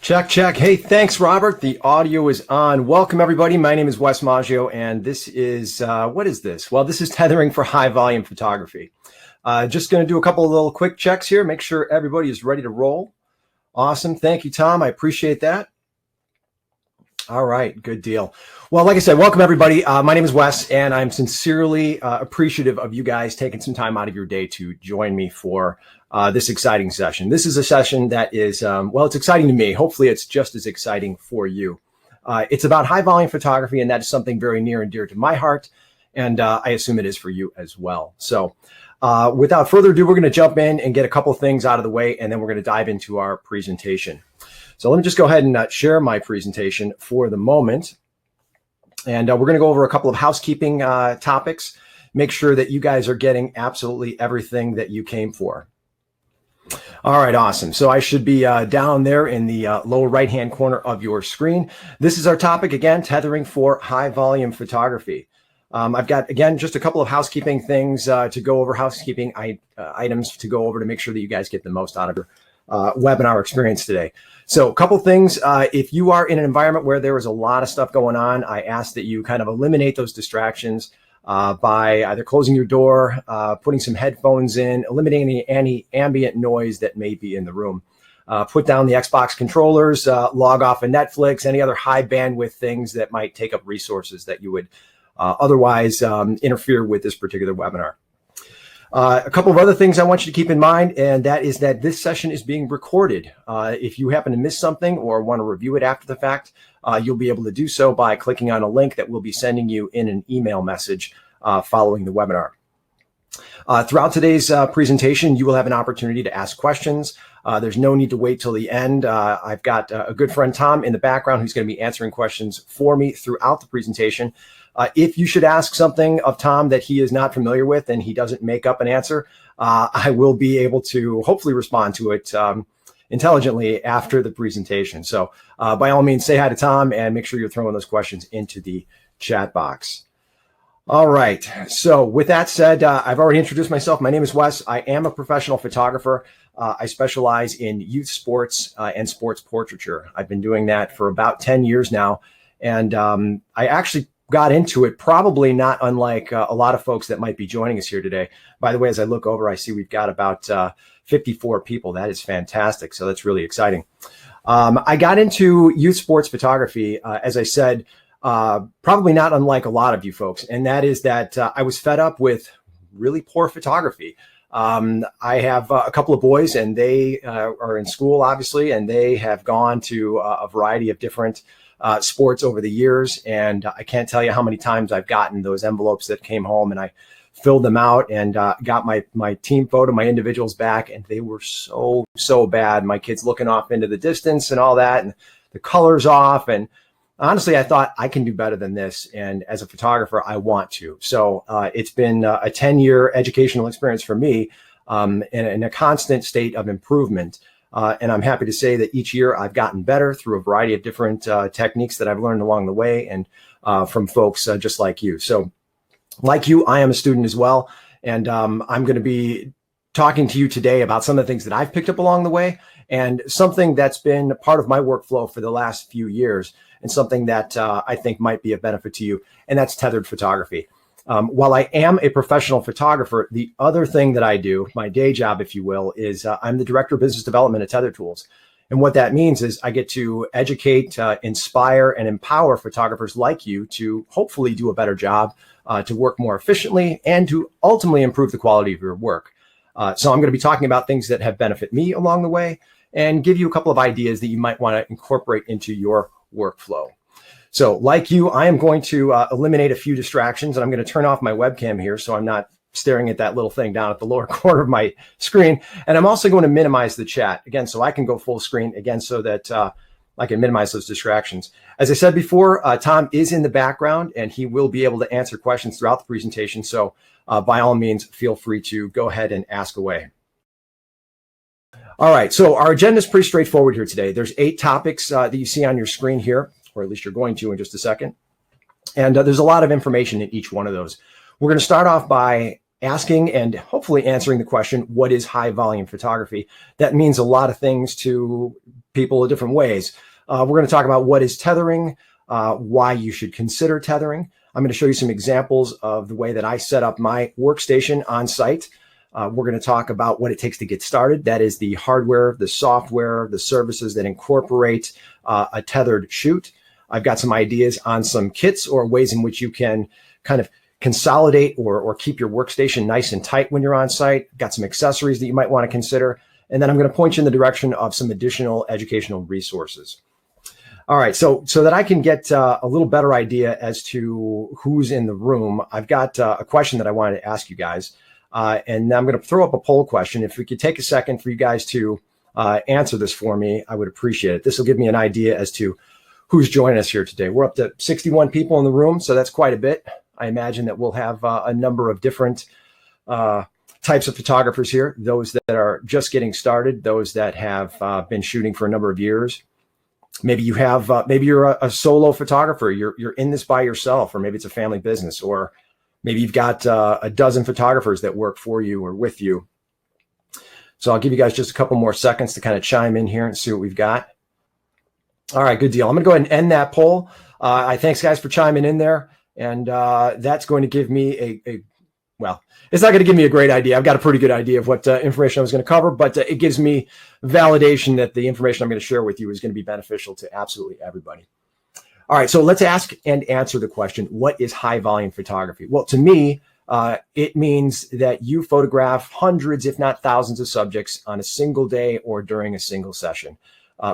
Check, check. Hey, thanks, Robert. The audio is on. Welcome, everybody. My name is Wes Maggio, and this is, what is this? Well, this is tethering for high volume photography. Just going to do a couple of little quick checks here, make sure everybody is ready to roll. Awesome. Thank you, Tom. I appreciate that. All right, good deal. Well, like I said, welcome, everybody. My name is Wes, and I'm sincerely appreciative of you guys taking some time out of your day to join me for this exciting session. This is a session that is, well, it's exciting to me. Hopefully, it's just as exciting for you. It's about high volume photography, and that is something very near and dear to my heart, and I assume it is for you as well. So without further ado, we're going to jump in and get a couple things out of the way, and then we're going to dive into our presentation. So let me just go ahead and share my presentation for the moment. And we're going to go over a couple of housekeeping topics, make sure that you guys are getting absolutely everything that you came for. All right, awesome. So I should be down there in the lower right-hand corner of your screen. This is our topic, again, tethering for high-volume photography. I've got, again, just a couple of housekeeping things to go over, housekeeping items to go over to make sure that you guys get the most out of your webinar experience today. So a couple things, if you are in an environment where there is a lot of stuff going on, I ask that you kind of eliminate those distractions by either closing your door, putting some headphones in, eliminating any ambient noise that may be in the room. Put down the Xbox controllers, log off of Netflix, any other high bandwidth things that might take up resources that you would otherwise interfere with this particular webinar. A couple of other things I want you to keep in mind, and that is that this session is being recorded. If you happen to miss something or want to review it after the fact, you'll be able to do so by clicking on a link that we'll be sending you in an email message following the webinar. Throughout today's presentation, you will have an opportunity to ask questions. There's no need to wait till the end. I've got a good friend, Tom, in the background who's going to be answering questions for me throughout the presentation. If you should ask something of Tom that he is not familiar with and he doesn't make up an answer, I will be able to hopefully respond to it intelligently after the presentation. So by all means, say hi to Tom and make sure you're throwing those questions into the chat box. All right. So with that said, I've already introduced myself. My name is Wes. I am a professional photographer. I specialize in youth sports and sports portraiture. I've been doing that for about 10 years now. And I actually got into it probably not unlike a lot of folks that might be joining us here today. By the way, as I look over, I see we've got about 54 people. That is fantastic. So that's really exciting. I got into youth sports photography, as I said, probably not unlike a lot of you folks. And that is that I was fed up with really poor photography. I have a couple of boys and they are in school, obviously, and they have gone to a variety of different sports over the years. And I can't tell you how many times I've gotten those envelopes that came home and I filled them out and got my team photo, my individuals back, and they were so bad. My kids looking off into the distance and all that, and the colors off. And honestly, I thought I can do better than this. And as a photographer, I want to. So it's been a 10-year educational experience for me in a constant state of improvement. And I'm happy to say that each year I've gotten better through a variety of different techniques that I've learned along the way and from folks just like you. So like you, I am a student as well. And I'm going to be talking to you today about some of the things that I've picked up along the way and something that's been part of my workflow for the last few years and something that I think might be of benefit to you. And that's tethered photography. While I am a professional photographer, the other thing that I do, my day job, if you will, is I'm the Director of Business Development at TetherTools. And what that means is I get to educate, inspire, and empower photographers like you to hopefully do a better job, to work more efficiently, and to ultimately improve the quality of your work. So I'm going to be talking about things that have benefited me along the way and give you a couple of ideas that you might want to incorporate into your workflow. So like you, I am going to eliminate a few distractions, and I'm going to turn off my webcam here so I'm not staring at that little thing down at the lower corner of my screen. And I'm also going to minimize the chat, again, so I can go full screen, again, so that I can minimize those distractions. As I said before, Tom is in the background, and he will be able to answer questions throughout the presentation. So by all means, feel free to go ahead and ask away. All right, so our agenda is pretty straightforward here today. There's 8 topics that you see on your screen here, or at least you're going to in just a second. And there's a lot of information in each one of those. We're going to start off by asking and hopefully answering the question, what is high volume photography? That means a lot of things to people in different ways. We're going to talk about what is tethering, why you should consider tethering. I'm going to show you some examples of the way that I set up my workstation on site. We're going to talk about what it takes to get started. That is the hardware, the software, the services that incorporate a tethered shoot. I've got some ideas on some kits or ways in which you can kind of consolidate or keep your workstation nice and tight when you're on site. Got some accessories that you might want to consider. And then I'm going to point you in the direction of some additional educational resources. All right, so that I can get a little better idea as to who's in the room, I've got a question that I wanted to ask you guys. And I'm going to throw up a poll question. If we could take a second for you guys to answer this for me, I would appreciate it. This will give me an idea as to who's joining us here today. We're up to 61 people in the room, so that's quite a bit. I imagine that we'll have a number of different types of photographers here, those that are just getting started, those that have been shooting for a number of years. Maybe you have, maybe you're a solo photographer, you're in this by yourself, or maybe it's a family business, or maybe you've got a dozen photographers that work for you or with you. So I'll give you guys just a couple more seconds to kind of chime in here and see what we've got. All right, good deal. I'm going to go ahead and end that poll. Thanks guys for chiming in there. And that's going to give me well, it's not going to give me a great idea. I've got a pretty good idea of what information I was going to cover, but it gives me validation that the information I'm going to share with you is going to be beneficial to absolutely everybody. All right, so let's ask and answer the question, what is high volume photography? Well, to me, it means that you photograph hundreds, if not thousands of subjects on a single day or during a single session.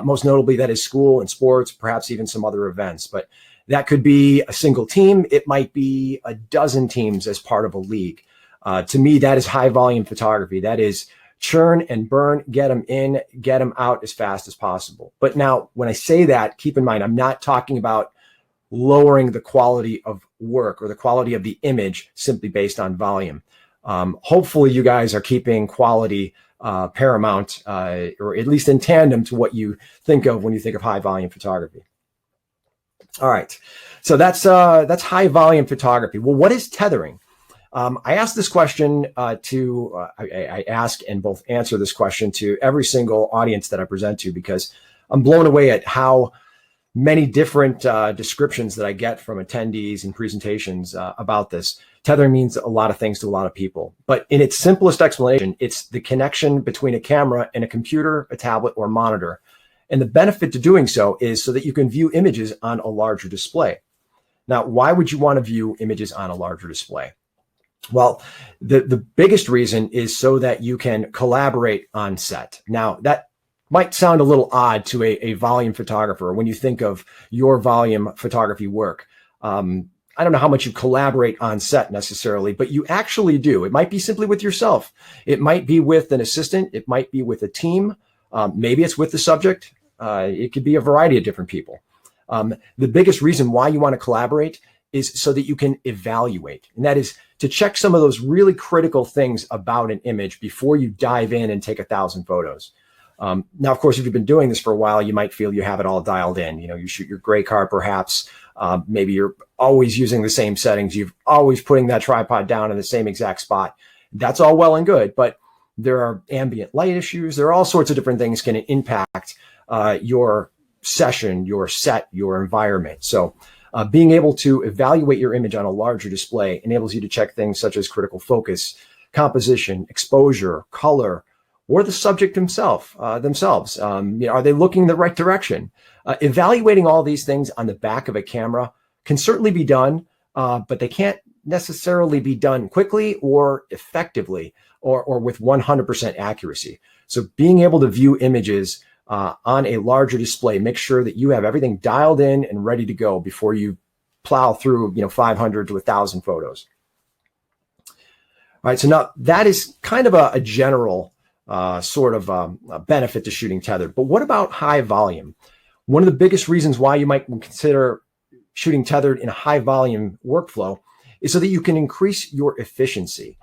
Most notably, that is school and sports, perhaps even some other events, but that could be a single team. It might be a dozen teams as part of a league. To me, that is high volume photography. That is churn and burn, get them in, get them out as fast as possible. But now when I say that, keep in mind, I'm not talking about lowering the quality of work or the quality of the image simply based on volume. Hopefully you guys are keeping quality paramount, or at least in tandem to what you think of when you think of high volume photography. All right, so that's high volume photography. Well, what is tethering? I asked this question I ask and both answer this question to every single audience that I present to, because I'm blown away at how many different descriptions that I get from attendees and presentations about this. Tethering means a lot of things to a lot of people, but in its simplest explanation, it's the connection between a camera and a computer, a tablet, or monitor. And the benefit to doing so is so that you can view images on a larger display. Now, why would you want to view images on a larger display? Well, the biggest reason is so that you can collaborate on set. Now, that might sound a little odd to a volume photographer when you think of your volume photography work. I don't know how much you collaborate on set necessarily, but you actually do. It might be simply with yourself. It might be with an assistant. It might be with a team. Maybe it's with the subject. It could be a variety of different people. The biggest reason why you want to collaborate is so that you can evaluate. And that is to check some of those really critical things about an image before you dive in and take 1,000 photos. Now, of course, if you've been doing this for a while, you might feel you have it all dialed in. You know, you shoot your gray car, perhaps. Maybe you're always using the same settings. You've always putting that tripod down in the same exact spot. That's all well and good, but there are ambient light issues. There are all sorts of different things can impact your session, your set, your environment. So being able to evaluate your image on a larger display enables you to check things such as critical focus, composition, exposure, color, or the subject themselves. Are they looking the right direction? Evaluating all these things on the back of a camera can certainly be done, but they can't necessarily be done quickly or effectively or with 100% accuracy. So being able to view images on a larger display, make sure that you have everything dialed in and ready to go before you plow through 500 to 1,000 photos. All right, so now that is kind of a general sort of a benefit to shooting tethered. But what about high volume? One of the biggest reasons why you might consider shooting tethered in a high volume workflow is so that you can increase your efficiency.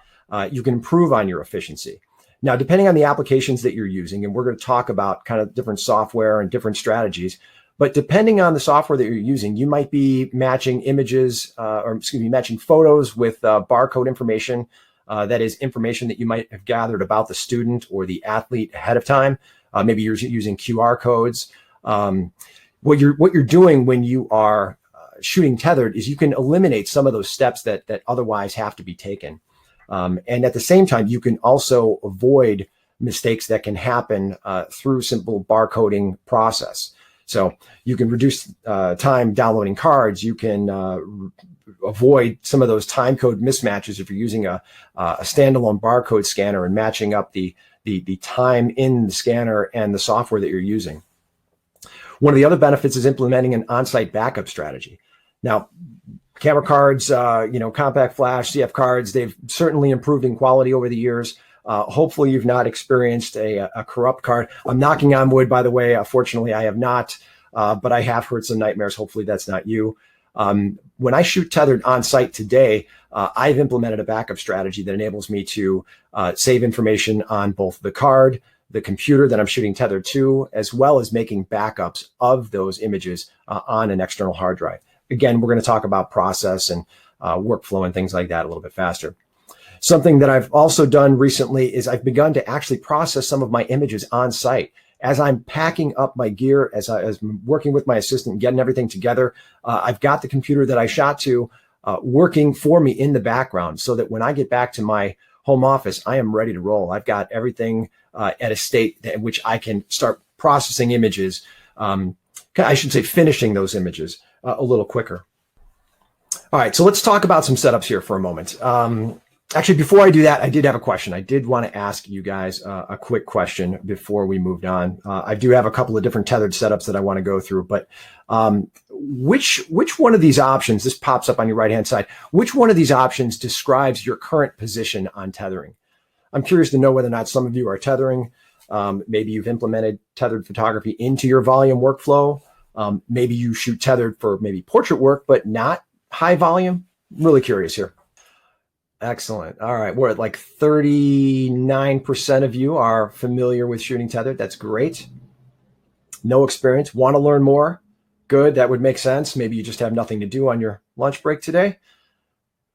You can improve on your efficiency. Now, depending on the applications that you're using, and we're going to talk about kind of different software and different strategies, but depending on the software that you're using, you might be matching images, matching photos with barcode information That is information that you might have gathered about the student or the athlete ahead of time. Maybe you're using QR codes. What you're doing when you are shooting tethered is you can eliminate some of those steps that otherwise have to be taken. And at the same time, you can also avoid mistakes that can happen through simple barcoding process. So you can reduce time downloading cards. You can avoid some of those time code mismatches if you're using a standalone barcode scanner and matching up the time in the scanner and the software that you're using. One of the other benefits is implementing an on-site backup strategy. Now, camera cards, compact flash, CF cards, they've certainly improved in quality over the years. Hopefully you've not experienced a corrupt card. I'm knocking on wood, by the way. Fortunately, I have not, but I have heard some nightmares. Hopefully that's not you. When I shoot tethered on site today, I've implemented a backup strategy that enables me to save information on both the card, the computer that I'm shooting tethered to, as well as making backups of those images on an external hard drive. Again, we're going to talk about process and workflow and things like that a little bit faster. Something that I've also done recently is I've begun to actually process some of my images on site. As I'm packing up my gear, as I'm working with my assistant, getting everything together, I've got the computer that I shot to working for me in the background so that when I get back to my home office, I am ready to roll. I've got everything at a state in which I can start processing images. I should say finishing those images a little quicker. All right, so let's talk about some setups here for a moment. Actually, before I do that, I did have a question. I did want to ask you guys a quick question before we moved on. I do have a couple of different tethered setups that I want to go through, but which one of these options, this pops up on your right-hand side, which one of these options describes your current position on tethering? I'm curious to know whether or not some of you are tethering. Maybe you've implemented tethered photography into your volume workflow. Maybe you shoot tethered for maybe portrait work, but not high volume. I'm really curious here. Excellent. All right. We're at like 39% of you are familiar with shooting tethered. That's great. No experience. Want to learn more? Good. That would make sense. Maybe you just have nothing to do on your lunch break today.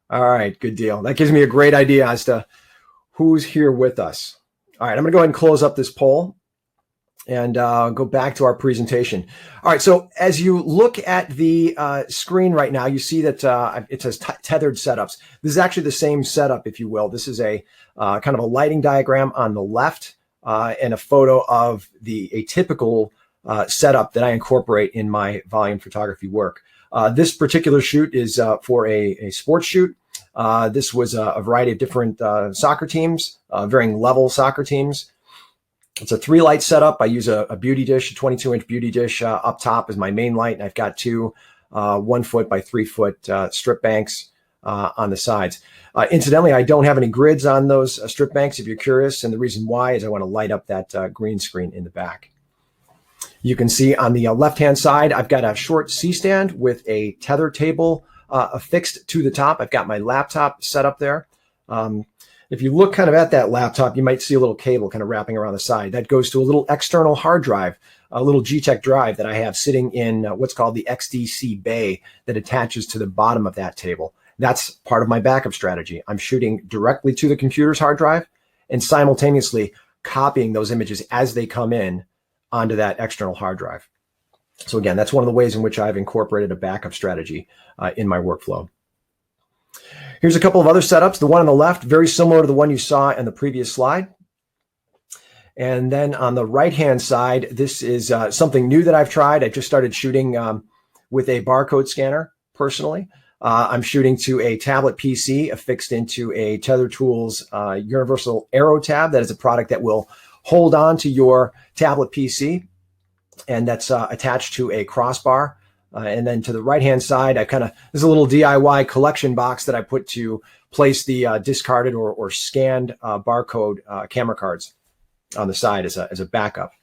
All right. Good deal. That gives me a great idea as to who's here with us. All right. I'm going to go ahead and close up this poll and go back to our presentation. All right, so as you look at the screen right now, you see that it says Tethered Setups. This is actually the same setup, if you will. This is a kind of a lighting diagram on the left and a photo of a typical setup that I incorporate in my volume photography work. This particular shoot is for a sports shoot. This was a variety of different soccer teams, varying level soccer teams. It's a 3-light setup. I use a beauty dish, a 22-inch beauty dish up top as my main light, and I've got two 1 foot by 3 foot strip banks on the sides. Incidentally, I don't have any grids on those strip banks, if you're curious, and the reason why is I want to light up that green screen in the back. You can see on the left-hand side, I've got a short C-stand with a tether table affixed to the top. I've got my laptop set up there. If you look kind of at that laptop, you might see a little cable kind of wrapping around the side. That goes to a little external hard drive, a little G-Tech drive that I have sitting in what's called the XDC bay that attaches to the bottom of that table. That's part of my backup strategy. I'm shooting directly to the computer's hard drive and simultaneously copying those images as they come in onto that external hard drive. So again, that's one of the ways in which I've incorporated a backup strategy in my workflow. Here's a couple of other setups. The one on the left, very similar to the one you saw in the previous slide. And then on the right-hand side, this is something new that I've tried. I just started shooting with a barcode scanner personally. I'm shooting to a tablet PC affixed into a TetherTools universal arrow tab. That is a product that will hold on to your tablet PC, and that's attached to a crossbar. And then to the right-hand side, there's a little DIY collection box that I put to place the discarded or scanned barcode camera cards on the side as a backup.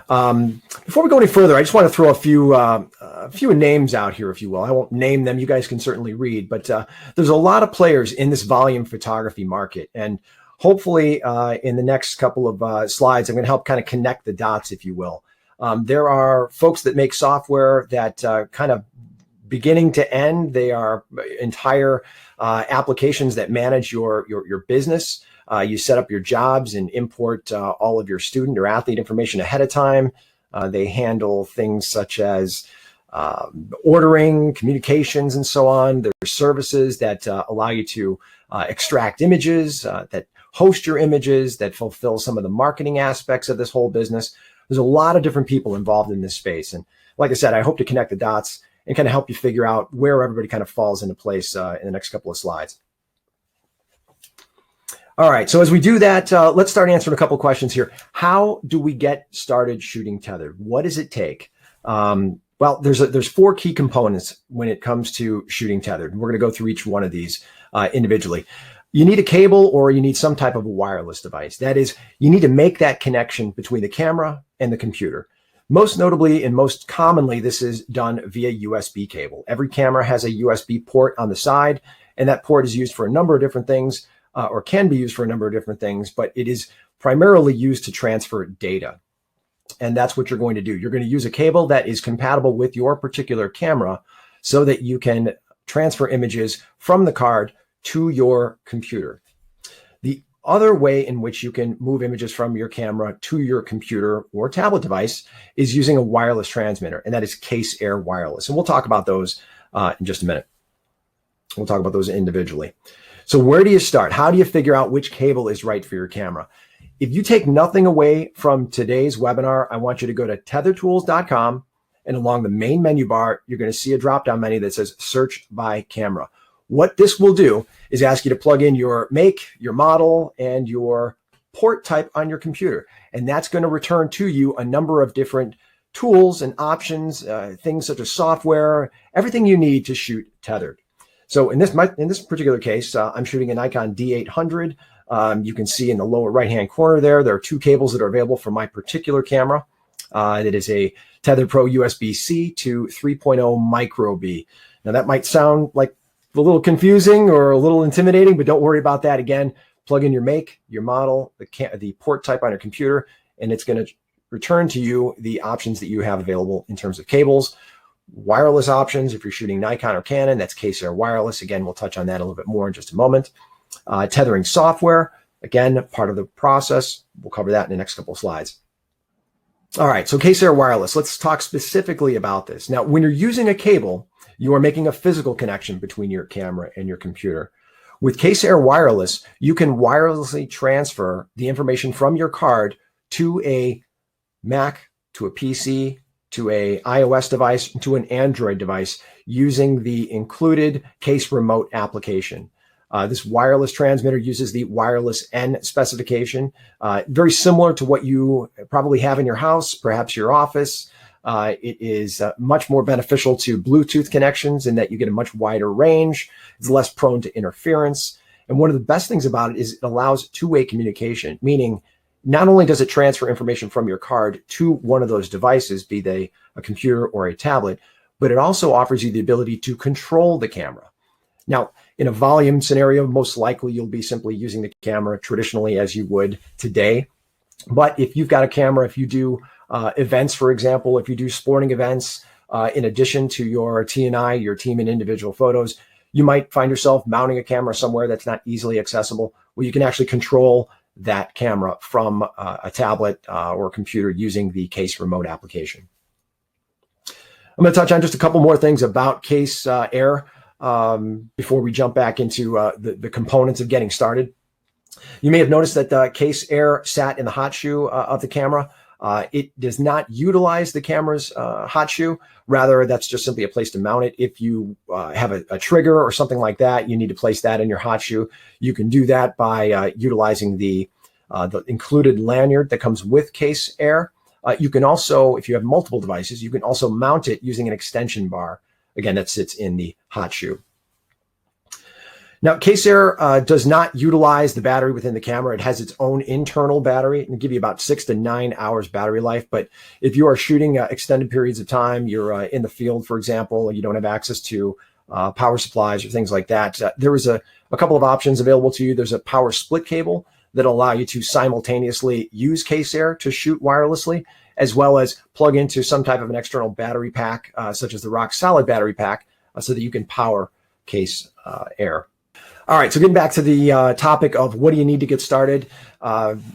Before we go any further, I just want to throw a few names out here, if you will. I won't name them. You guys can certainly read, but there's a lot of players in this volume photography market. And hopefully in the next couple of slides, I'm going to help kind of connect the dots, if you will. There are folks that make software that kind of beginning to end. They are entire applications that manage your business. You set up your jobs and import all of your student or athlete information ahead of time. They handle things such as ordering, communications, and so on. There's services that allow you to extract images, that host your images, that fulfill some of the marketing aspects of this whole business. There's a lot of different people involved in this space. And like I said, I hope to connect the dots and kind of help you figure out where everybody kind of falls into place in the next couple of slides. All right, so as we do that, let's start answering a couple of questions here. How do we get started shooting tethered? What does it take? Well, there's 4 key components when it comes to shooting tethered. We're going to go through each one of these individually. You need a cable or you need some type of a wireless device. That is, you need to make that connection between the camera and the computer. Most notably and most commonly, this is done via USB cable. Every camera has a USB port on the side, and that port is used for a number of different things, or can be used for a number of different things, but it is primarily used to transfer data. And that's what you're going to do. You're going to use a cable that is compatible with your particular camera so that you can transfer images from the card to your computer. The other way in which you can move images from your camera to your computer or tablet device is using a wireless transmitter, and that is Case Air Wireless. And we'll talk about those in just a minute. We'll talk about those individually. So where do you start? How do you figure out which cable is right for your camera? If you take nothing away from today's webinar, I want you to go to TetherTools.com, and along the main menu bar, you're going to see a drop-down menu that says Search by Camera. What this will do is ask you to plug in your make, your model, and your port type on your computer. And that's going to return to you a number of different tools and options, things such as software, everything you need to shoot tethered. So in this particular case, I'm shooting a Nikon D800. You can see in the lower right-hand corner there are 2 cables that are available for my particular camera. It is a Tether Pro USB-C to 3.0 micro B. Now that might sound like a little confusing or a little intimidating, but don't worry about that. Again, plug in your make, your model, the port type on your computer, and it's going to return to you the options that you have available in terms of cables. Wireless options, if you're shooting Nikon or Canon, that's Case Air Wireless. Again, we'll touch on that a little bit more in just a moment. Tethering software, again, part of the process. We'll cover that in the next couple of slides. All right, so Case Air Wireless, let's talk specifically about this. Now, when you're using a cable, you are making a physical connection between your camera and your computer. With Case Air Wireless, you can wirelessly transfer the information from your card to a Mac, to a PC, to a iOS device, to an Android device using the included Case Remote application. This wireless transmitter uses the wireless N specification, very similar to what you probably have in your house, perhaps your office. It is much more beneficial to Bluetooth connections in that you get a much wider range. It's less prone to interference. And one of the best things about it is it allows two-way communication, meaning not only does it transfer information from your card to one of those devices, be they a computer or a tablet, but it also offers you the ability to control the camera. Now, in a volume scenario, most likely you'll be simply using the camera traditionally as you would today. But if you've got a camera, if you do events, for example, if you do sporting events, in addition to your T&I, your team and individual photos, you might find yourself mounting a camera somewhere that's not easily accessible, where you can actually control that camera from a tablet or a computer using the Case Remote application. I'm going to touch on just a couple more things about Case Air before we jump back into the components of getting started. You may have noticed that Case Air sat in the hot shoe of the camera. It does not utilize the camera's hot shoe. Rather, that's just simply a place to mount it. If you have a trigger or something like that, you need to place that in your hot shoe. You can do that by utilizing the included lanyard that comes with Case Air. You can also, if you have multiple devices, you can also mount it using an extension bar. Again, that sits in the hot shoe. Now, Case Air does not utilize the battery within the camera. It has its own internal battery. It can give you about 6 to 9 hours battery life. But if you are shooting extended periods of time, you're in the field, for example, and you don't have access to power supplies or things like that, there is a couple of options available to you. There's a power split cable that'll allow you to simultaneously use Case Air to shoot wirelessly, as well as plug into some type of an external battery pack, such as the rock solid battery pack, so that you can power case air. All right, so getting back to the topic of what do you need to get started.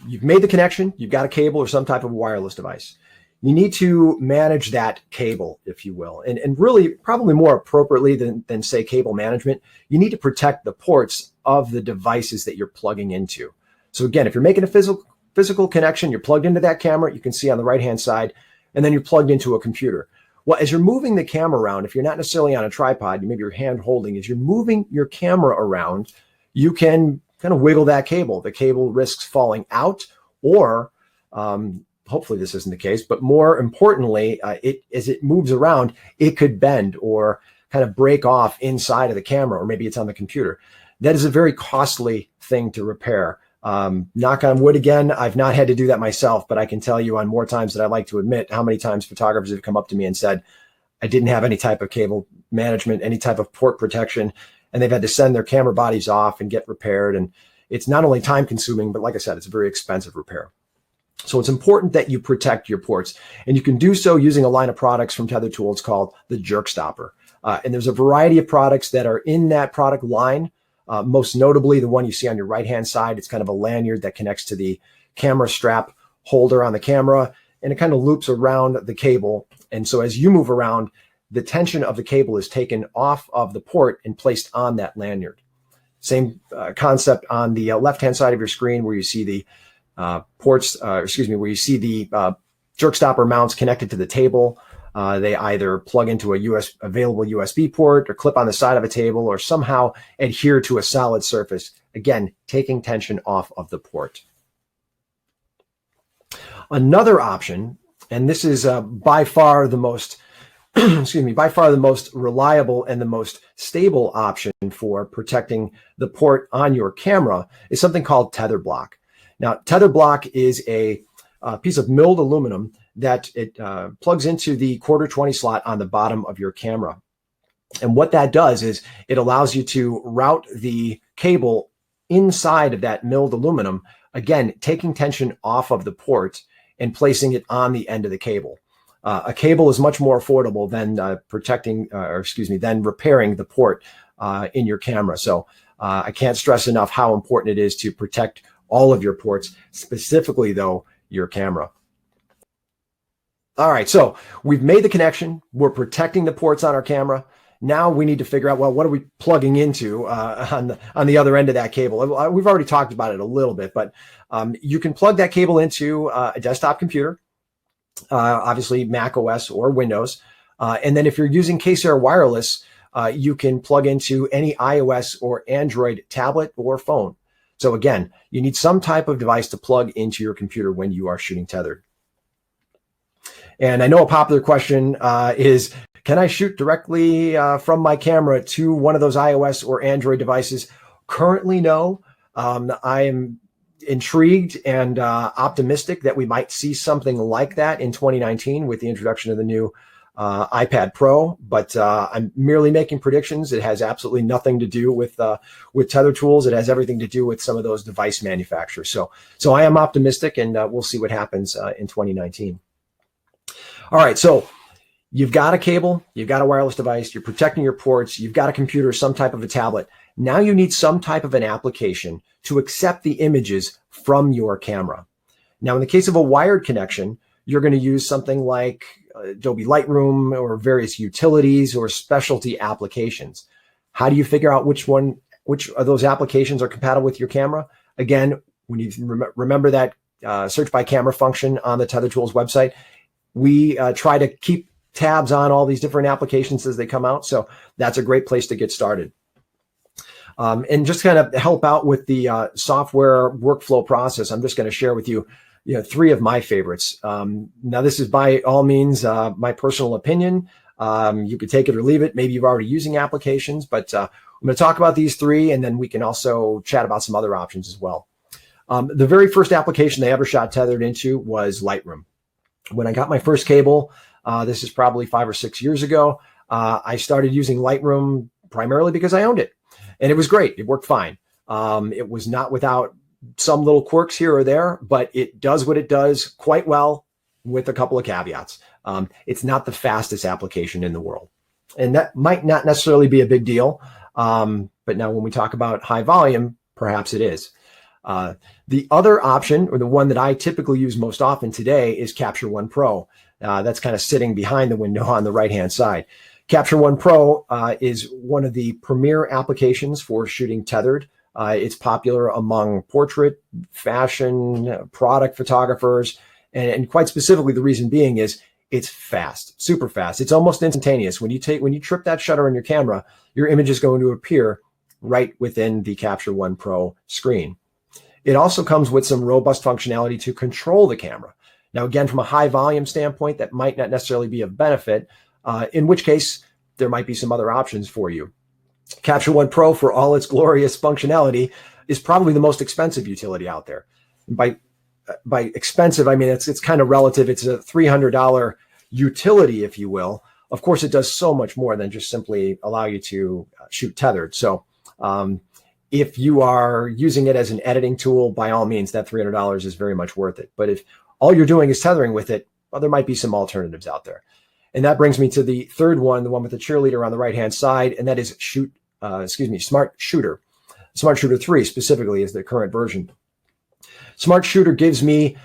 You've made the connection, you've got a cable or some type of wireless device. You need to manage that cable, if you will. And really, probably more appropriately than say cable management, you need to protect the ports of the devices that you're plugging into. So again, if you're making a physical connection, you're plugged into that camera, you can see on the right-hand side, and then you're plugged into a computer. Well, as you're moving the camera around, if you're not necessarily on a tripod, maybe you're hand holding, as you're moving your camera around, you can kind of wiggle that cable. The cable risks falling out, or hopefully this isn't the case, but more importantly, as it moves around, it could bend or kind of break off inside of the camera, or maybe it's on the computer. That is a very costly thing to repair. Knock on wood again, I've not had to do that myself, but I can tell you on more times than I'd like to admit how many times photographers have come up to me and said, I didn't have any type of cable management, any type of port protection, and they've had to send their camera bodies off and get repaired. And it's not only time consuming, but like I said, it's a very expensive repair. So it's important that you protect your ports, and you can do so using a line of products from TetherTools called the Jerk Stopper. And there's a variety of products that are in that product line. Most notably, the one you see on your right-hand side, it's kind of a lanyard that connects to the camera strap holder on the camera, and it kind of loops around the cable. And so as you move around, the tension of the cable is taken off of the port and placed on that lanyard. Same concept on the left-hand side of your screen where you see the where you see the jerk stopper mounts connected to the table. They either plug into a available USB port or clip on the side of a table or somehow adhere to a solid surface. Again, taking tension off of the port. Another option, and this is by far the most, by far the most reliable and the most stable option for protecting the port on your camera, is something called tether block. Now, tether block is a piece of milled aluminum that it plugs into the 1/4-20 slot on the bottom of your camera. And what that does is it allows you to route the cable inside of that milled aluminum, again, taking tension off of the port and placing it on the end of the cable. A cable is much more affordable than than repairing the port in your camera. So I can't stress enough how important it is to protect all of your ports, specifically though, your camera. All right, so we've made the connection. We're protecting the ports on our camera. Now we need to figure out, well, what are we plugging into on the other end of that cable? We've already talked about it a little bit, but you can plug that cable into a desktop computer, obviously Mac OS or Windows. And then if you're using Case Air Wireless, you can plug into any iOS or Android tablet or phone. So again, you need some type of device to plug into your computer when you are shooting tethered. And I know a popular question is, can I shoot directly from my camera to one of those iOS or Android devices? Currently, no. I am intrigued and optimistic that we might see something like that in 2019 with the introduction of the new iPad Pro, but I'm merely making predictions. It has absolutely nothing to do with TetherTools. It has everything to do with some of those device manufacturers. So I am optimistic, and we'll see what happens in 2019. All right, so you've got a cable, you've got a wireless device, you're protecting your ports, you've got a computer, some type of a tablet. Now you need some type of an application to accept the images from your camera. Now, in the case of a wired connection, you're going to use something like Adobe Lightroom or various utilities or specialty applications. How do you figure out which of those applications are compatible with your camera? Again, when you remember that search by camera function on the TetherTools website, we try to keep tabs on all these different applications as they come out. So that's a great place to get started. And just kind of help out with the software workflow process, I'm just going to share with you, three of my favorites. Now, this is by all means my personal opinion. You could take it or leave it. Maybe you're already using applications, but I'm going to talk about these three, and then we can also chat about some other options as well. The very first application I ever shot tethered into was Lightroom. When I got my first cable, this is probably 5 or 6 years ago, I started using Lightroom primarily because I owned it. And it was great. It worked fine. It was not without some little quirks here or there, but it does what it does quite well with a couple of caveats. It's not the fastest application in the world. And that might not necessarily be a big deal. But now when we talk about high volume, perhaps it is. The other option, or the one that I typically use most often today, is Capture One Pro. That's kind of sitting behind the window on the right-hand side. Capture One Pro is one of the premier applications for shooting tethered. It's popular among portrait, fashion, product photographers, and quite specifically, the reason being is it's fast, super fast. It's almost instantaneous. When you trip that shutter on your camera, your image is going to appear right within the Capture One Pro screen. It also comes with some robust functionality to control the camera. Now, again, from a high volume standpoint, that might not necessarily be of benefit, in which case there might be some other options for you. Capture One Pro, for all its glorious functionality, is probably the most expensive utility out there. By expensive, I mean, it's kind of relative. It's a $300 utility, if you will. Of course, it does so much more than just simply allow you to shoot tethered. So if you are using it as an editing tool, by all means, that $300 is very much worth it. But if all you're doing is tethering with it, well, there might be some alternatives out there. And that brings me to the third one, the one with the cheerleader on the right-hand side, and that is Smart Shooter. Smart Shooter 3 specifically is the current version. Smart Shooter gives me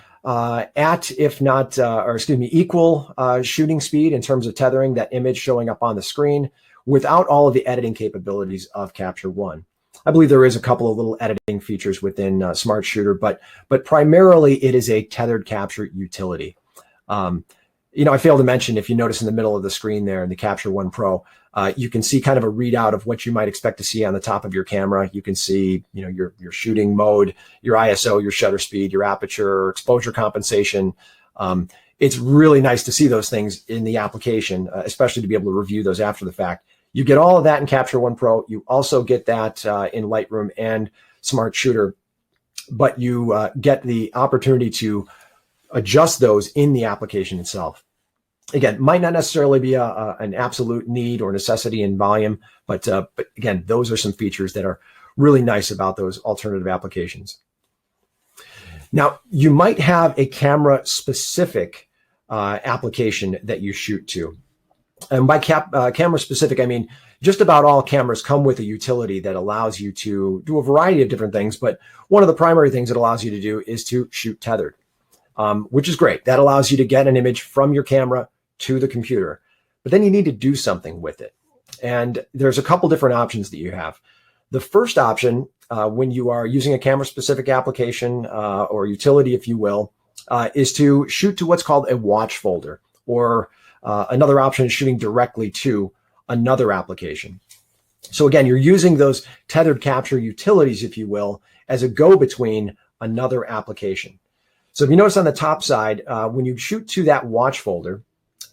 equal shooting speed in terms of tethering that image showing up on the screen without all of the editing capabilities of Capture One. I believe there is a couple of little editing features within Smart Shooter, but primarily it is a tethered capture utility. I failed to mention, if you notice in the middle of the screen there in the Capture One Pro, you can see kind of a readout of what you might expect to see on the top of your camera. You can see, your shooting mode, your ISO, your shutter speed, your aperture, exposure compensation. It's really nice to see those things in the application, especially to be able to review those after the fact. You get all of that in Capture One Pro. You also get that in Lightroom and Smart Shooter, but you get the opportunity to adjust those in the application itself. Again, might not necessarily be an absolute need or necessity in volume, but again, those are some features that are really nice about those alternative applications. Now, you might have a camera-specific application that you shoot to. And by camera-specific, I mean just about all cameras come with a utility that allows you to do a variety of different things, but one of the primary things it allows you to do is to shoot tethered. Which is great. That allows you to get an image from your camera to the computer, but then you need to do something with it. And there's a couple different options that you have. The first option, when you are using a camera-specific application or utility, if you will, is to shoot to what's called a watch folder, or another option is shooting directly to another application. So again, you're using those tethered capture utilities, if you will, as a go-between another application. So if you notice on the top side, when you shoot to that watch folder,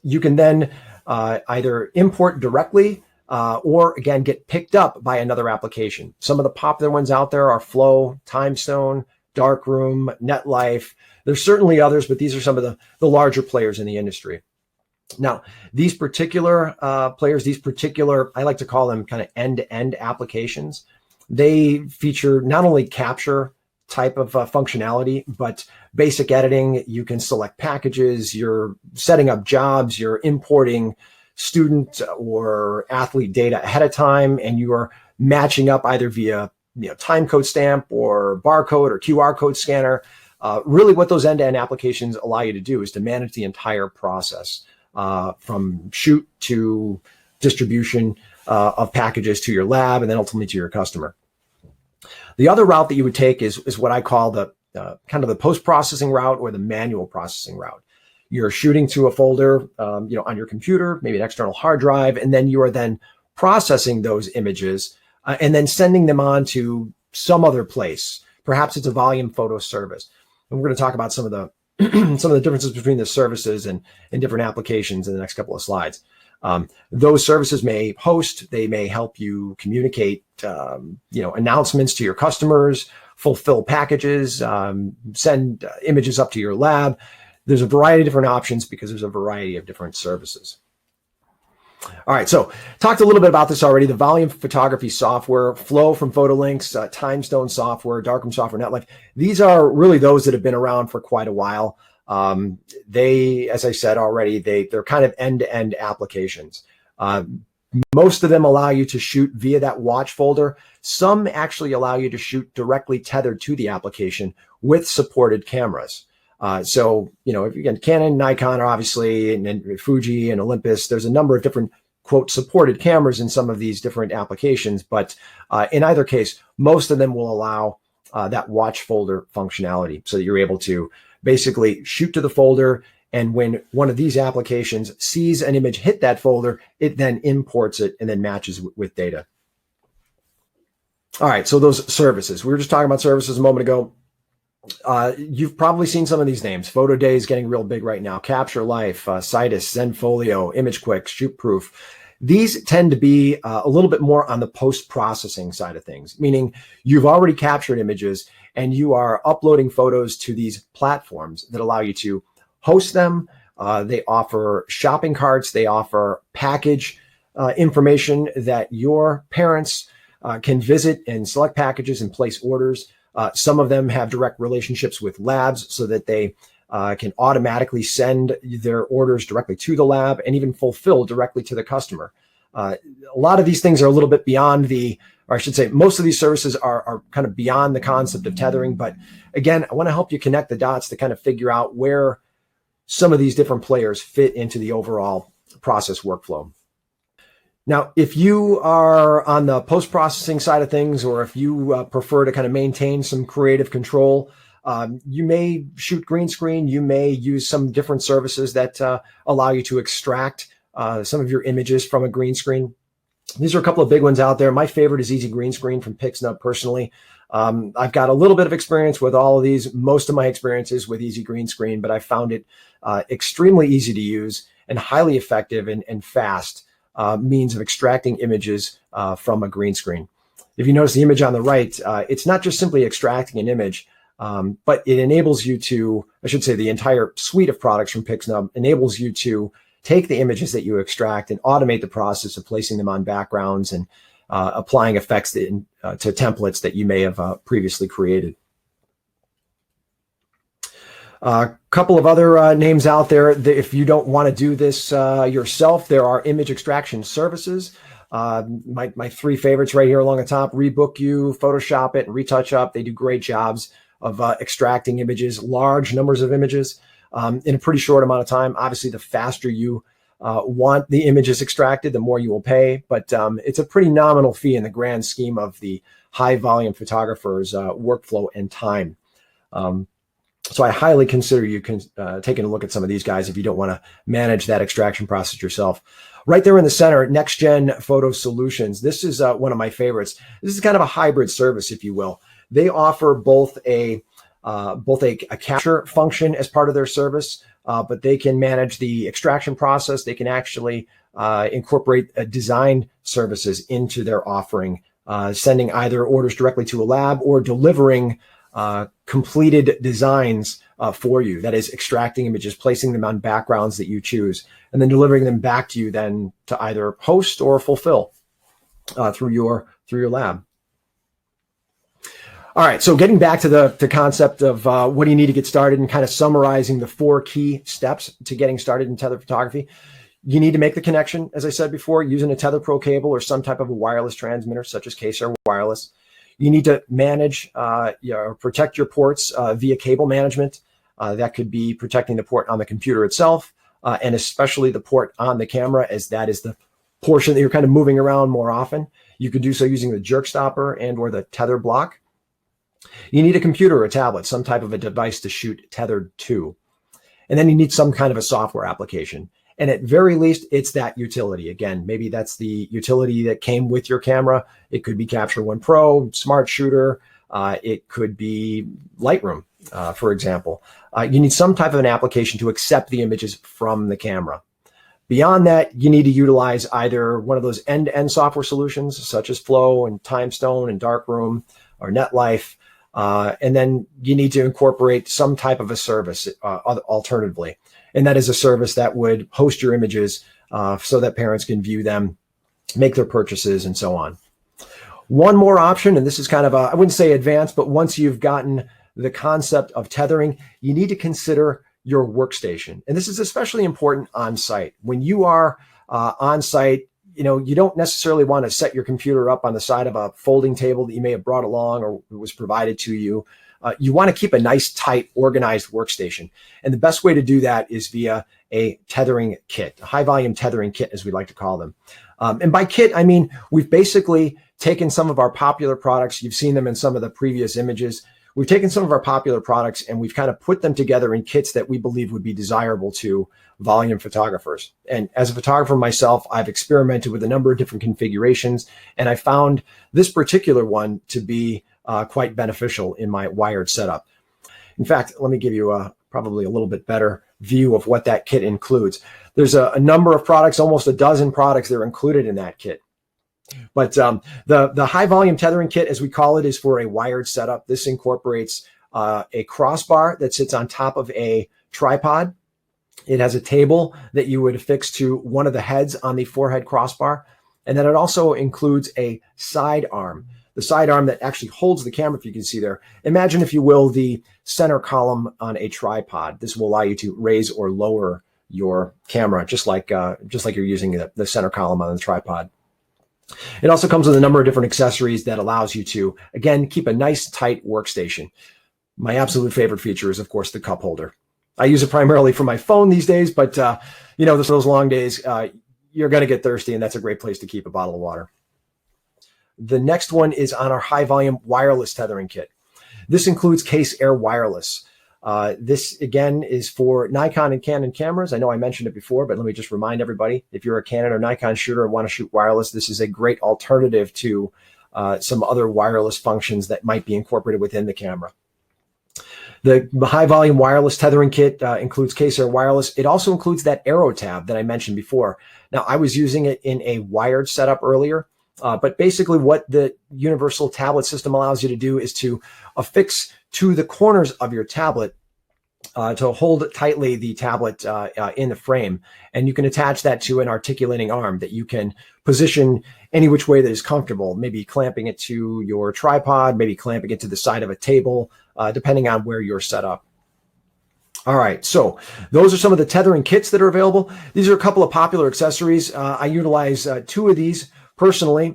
you can then either import directly or, again, get picked up by another application. Some of the popular ones out there are Flow, Timestone, Darkroom, NetLife. There's certainly others, but these are some of the larger players in the industry. Now, these particular players, I like to call them kind of end-to-end applications. They feature not only capture type of functionality, but basic editing. You can select packages, you're setting up jobs, you're importing student or athlete data ahead of time, and you are matching up either via time code stamp or barcode or QR code scanner. Really what those end-to-end applications allow you to do is to manage the entire process from shoot to distribution of packages to your lab and then ultimately to your customer. The other route that you would take is what I call the kind of the post-processing route or the manual processing route. You're shooting to a folder, on your computer, maybe an external hard drive, and then you are then processing those images and then sending them on to some other place. Perhaps it's a volume photo service. And we're going to talk about some of the some of the differences between the services and different applications in the next couple of slides. Those services may host, they may help you communicate, announcements to your customers, fulfill packages, send images up to your lab. There's a variety of different options because there's a variety of different services. All right, so talked a little bit about this already. The volume photography software, Flow from PhotoLinks, Timestone software, Darkroom software, NetLife. These are really those that have been around for quite a while. They, as I said already, they're kind of end-to-end applications. Most of them allow you to shoot via that watch folder. Some actually allow you to shoot directly tethered to the application with supported cameras. So, if you get Canon, Nikon, obviously, and Fuji and Olympus, there's a number of different, quote, supported cameras in some of these different applications. But in either case, most of them will allow that watch folder functionality so that you're able to basically shoot to the folder. And when one of these applications sees an image hit that folder, it then imports it and then matches with data. All right, so those services. We were just talking about services a moment ago. You've probably seen some of these names. Photo Day is getting real big right now. Capture Life, Citus, Zenfolio, ImageQuick, ShootProof. These tend to be a little bit more on the post-processing side of things, meaning you've already captured images and you are uploading photos to these platforms that allow you to host them. They offer shopping carts. They offer package information that your parents can visit and select packages and place orders. Some of them have direct relationships with labs so that they can automatically send their orders directly to the lab and even fulfill directly to the customer. A lot of these things are a little bit beyond or I should say, most of these services are kind of beyond the concept of tethering. But again, I want to help you connect the dots to kind of figure out where some of these different players fit into the overall process workflow. Now, if you are on the post-processing side of things, or if you prefer to kind of maintain some creative control, you may shoot green screen. You may use some different services that allow you to extract some of your images from a green screen. These are a couple of big ones out there. My favorite is Easy Green Screen from Pixnub personally. I've got a little bit of experience with all of these. Most of my experience is with Easy Green Screen, but I found it extremely easy to use and highly effective and fast means of extracting images from a green screen. If you notice the image on the right, it's not just simply extracting an image, but it enables you to, I should say the entire suite of products from Pixnub enables you to take the images that you extract and automate the process of placing them on backgrounds and applying effects to templates that you may have previously created. A couple of other names out there. If you don't want to do this yourself, there are image extraction services. My three favorites right here along the top: Rebook You, Photoshop It, and Retouchup. They do great jobs of extracting images, large numbers of images, in a pretty short amount of time. Obviously, the faster you want the images extracted, the more you will pay. But it's a pretty nominal fee in the grand scheme of the high volume photographer's workflow and time. So I highly consider you taking a look at some of these guys if you don't want to manage that extraction process yourself. Right there in the center, Next Gen Photo Solutions. This is one of my favorites. This is kind of a hybrid service, if you will. They offer both a capture function as part of their service, but they can manage the extraction process. They can actually incorporate design services into their offering, sending either orders directly to a lab or delivering completed designs for you. That is, extracting images, placing them on backgrounds that you choose, and then delivering them back to you then to either host or fulfill through your lab. All right, so getting back to the concept of what do you need to get started and kind of summarizing the 4 key steps to getting started in tether photography. You need to make the connection, as I said before, using a Tether Pro cable or some type of a wireless transmitter, such as K-Star Wireless. You need to manage or protect your ports via cable management. That could be protecting the port on the computer itself, and especially the port on the camera, as that is the portion that you're kind of moving around more often. You could do so using the jerk stopper and or the tether block. You need a computer or a tablet, some type of a device to shoot tethered to. And then you need some kind of a software application. And at very least, it's that utility. Again, maybe that's the utility that came with your camera. It could be Capture One Pro, Smart Shooter. It could be Lightroom, for example. You need some type of an application to accept the images from the camera. Beyond that, you need to utilize either one of those end-to-end software solutions, such as Flow and Timestone and Darkroom or NetLife. And then you need to incorporate some type of a service alternatively. And that is a service that would host your images so that parents can view them, make their purchases, and so on. One more option, and this is kind of I wouldn't say advanced, but once you've gotten the concept of tethering, you need to consider your workstation. And this is especially important on site. When you are on site, you don't necessarily want to set your computer up on the side of a folding table that you may have brought along or was provided to you. You want to keep a nice, tight, organized workstation. And the best way to do that is via a tethering kit, a high volume tethering kit, as we like to call them. And by kit, I mean, we've basically taken some of our popular products. You've seen them in some of the previous images. We've taken some of our popular products and we've kind of put them together in kits that we believe would be desirable to volume photographers. And as a photographer myself, I've experimented with a number of different configurations, and I found this particular one to be quite beneficial in my wired setup. In fact, let me give you probably a little bit better view of what that kit includes. There's a number of products, almost a dozen products that are included in that kit. But the high volume tethering kit, as we call it, is for a wired setup. This incorporates a crossbar that sits on top of a tripod. It has a table that you would affix to one of the heads on the forehead crossbar. And then it also includes a side arm, the side arm that actually holds the camera, if you can see there. Imagine, if you will, the center column on a tripod. This will allow you to raise or lower your camera, just like you're using the center column on the tripod. It also comes with a number of different accessories that allows you to, again, keep a nice, tight workstation. My absolute favorite feature is, of course, the cup holder. I use it primarily for my phone these days, but those long days, you're going to get thirsty, and that's a great place to keep a bottle of water. The next one is on our high volume wireless tethering kit. This includes Case Air Wireless. This, again, is for Nikon and Canon cameras. I know I mentioned it before, but let me just remind everybody, if you're a Canon or Nikon shooter and want to shoot wireless, this is a great alternative to some other wireless functions that might be incorporated within the camera. The high volume wireless tethering kit includes Case Air Wireless. It also includes that arrow tab that I mentioned before. Now, I was using it in a wired setup earlier, but basically what the universal tablet system allows you to do is to affix to the corners of your tablet to hold tightly the tablet in the frame. And you can attach that to an articulating arm that you can position any which way that is comfortable, maybe clamping it to your tripod, maybe clamping it to the side of a table, depending on where you're set up. All right, so those are some of the tethering kits that are available. These are a couple of popular accessories. I utilize two of these personally,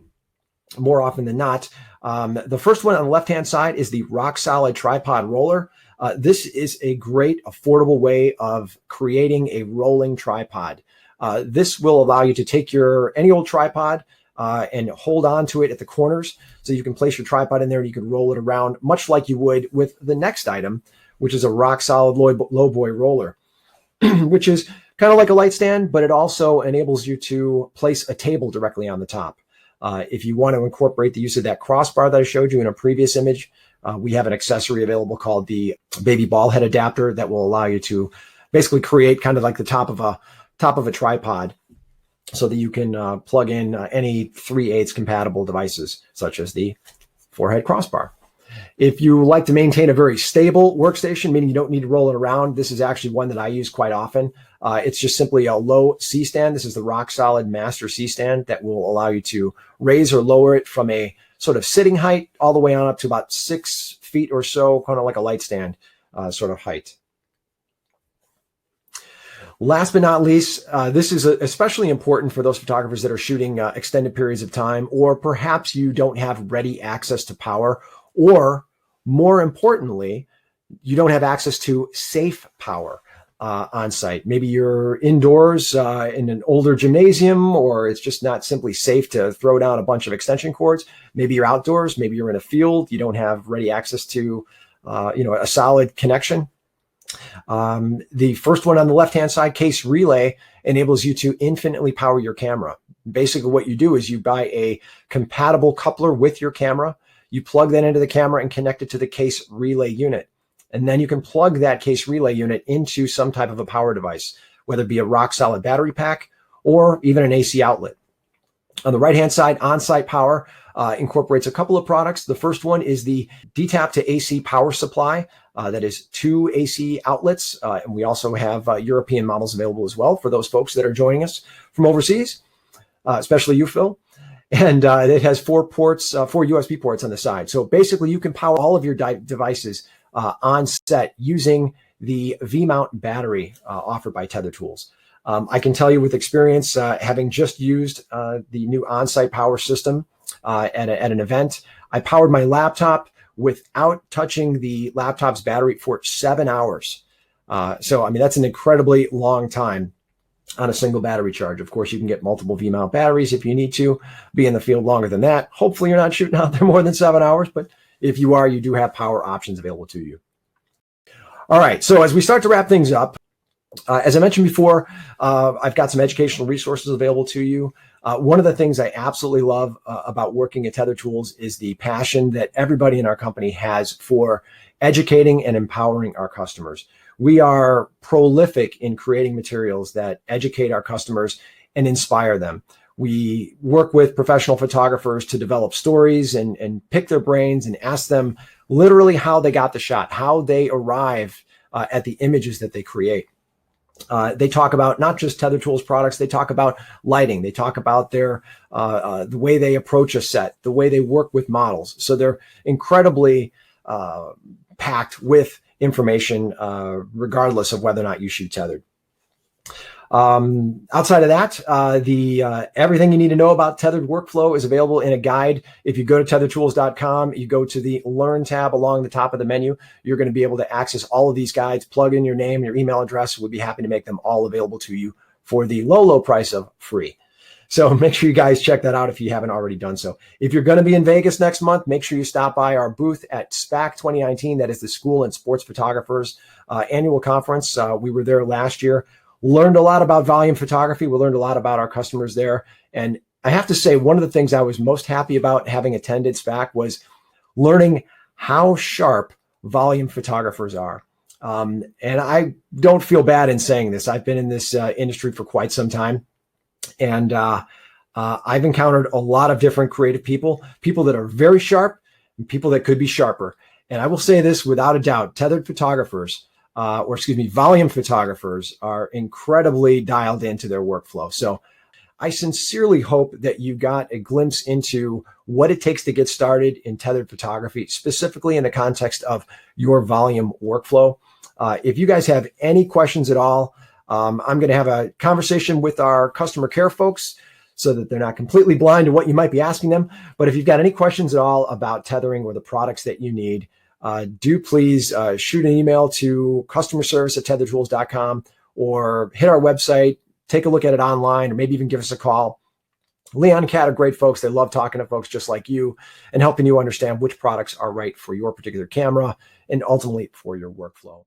more often than not. The first one on the left-hand side is the Rock Solid Tripod Roller. This is a great, affordable way of creating a rolling tripod. This will allow you to take any old tripod and hold on to it at the corners, so you can place your tripod in there and you can roll it around, much like you would with the next item, which is a Rock Solid Low Boy Roller, which is kind of like a light stand, but it also enables you to place a table directly on the top. If you want to incorporate the use of that crossbar that I showed you in a previous image, we have an accessory available called the baby ball head adapter that will allow you to basically create kind of like the top of a tripod, so that you can plug in any 3/8 compatible devices, such as the forehead crossbar. If you like to maintain a very stable workstation, meaning you don't need to roll it around, this is actually one that I use quite often. It's just simply a low C-stand. This is the Rock Solid Master C-stand that will allow you to raise or lower it from a sort of sitting height all the way on up to about 6 feet or so, kind of like a light stand sort of height. Last but not least, this is especially important for those photographers that are shooting extended periods of time, or perhaps you don't have ready access to power, or more importantly, you don't have access to safe power on site. Maybe you're indoors in an older gymnasium, or it's just not simply safe to throw down a bunch of extension cords. Maybe you're outdoors, maybe you're in a field, you don't have ready access to a solid connection. The first one on the left-hand side, Case Relay, enables you to infinitely power your camera. Basically, what you do is you buy a compatible coupler with your camera, you plug that into the camera and connect it to the Case Relay unit. And then you can plug that Case Relay unit into some type of a power device, whether it be a rock solid battery pack or even an AC outlet. On the right-hand side, on-site power incorporates a couple of products. The first one is the DTAP to AC power supply. That is 2 AC outlets. And we also have European models available as well for those folks that are joining us from overseas, especially you, Phil. And it has 4 ports, 4 USB ports on the side. So basically you can power all of your devices on set using the V-mount battery offered by TetherTools. I can tell you with experience, having just used the new on-site power system at an event, I powered my laptop without touching the laptop's battery for 7 hours. So, I mean, that's an incredibly long time on a single battery charge. Of course, you can get multiple V-mount batteries if you need to be in the field longer than that. Hopefully, you're not shooting out there more than 7 hours, but if you are, you do have power options available to you. All right, so as we start to wrap things up, as I mentioned before, I've got some educational resources available to you. One of the things I absolutely love about working at TetherTools is the passion that everybody in our company has for educating and empowering our customers. We are prolific in creating materials that educate our customers and inspire them. We work with professional photographers to develop stories and pick their brains and ask them literally how they got the shot, how they arrive at the images that they create. They talk about not just TetherTools products, they talk about lighting, they talk about their the way they approach a set, the way they work with models. So they're incredibly packed with information, regardless of whether or not you shoot tethered. Outside of that, everything you need to know about tethered workflow is available in a guide. If you go to tethertools.com, you go to the Learn tab along the top of the menu, you're going to be able to access all of these guides, plug in your name, your email address. We'd be happy to make them all available to you for the low price of free. So make sure you guys check that out if you haven't already done so. If you're going to be in Vegas next month, make sure you stop by our booth at SPAC 2019. That is the School and Sports Photographers annual conference. We were there last year. Learned a lot about volume photography. We learned a lot about our customers there. And I have to say, one of the things I was most happy about having attended SPAC was learning how sharp volume photographers are. And I don't feel bad in saying this. I've been in this industry for quite some time. And I've encountered a lot of different creative people that are very sharp and people that could be sharper. And I will say this without a doubt, tethered photographers, volume photographers are incredibly dialed into their workflow. So I sincerely hope that you got a glimpse into what it takes to get started in tethered photography, specifically in the context of your volume workflow. If you guys have any questions at all, I'm going to have a conversation with our customer care folks so that they're not completely blind to what you might be asking them. But if you've got any questions at all about tethering or the products that you need, do please shoot an email to customerservice@tethertools.com or hit our website, take a look at it online, or maybe even give us a call. Leon and Kat are great folks. They love talking to folks just like you and helping you understand which products are right for your particular camera and ultimately for your workflow.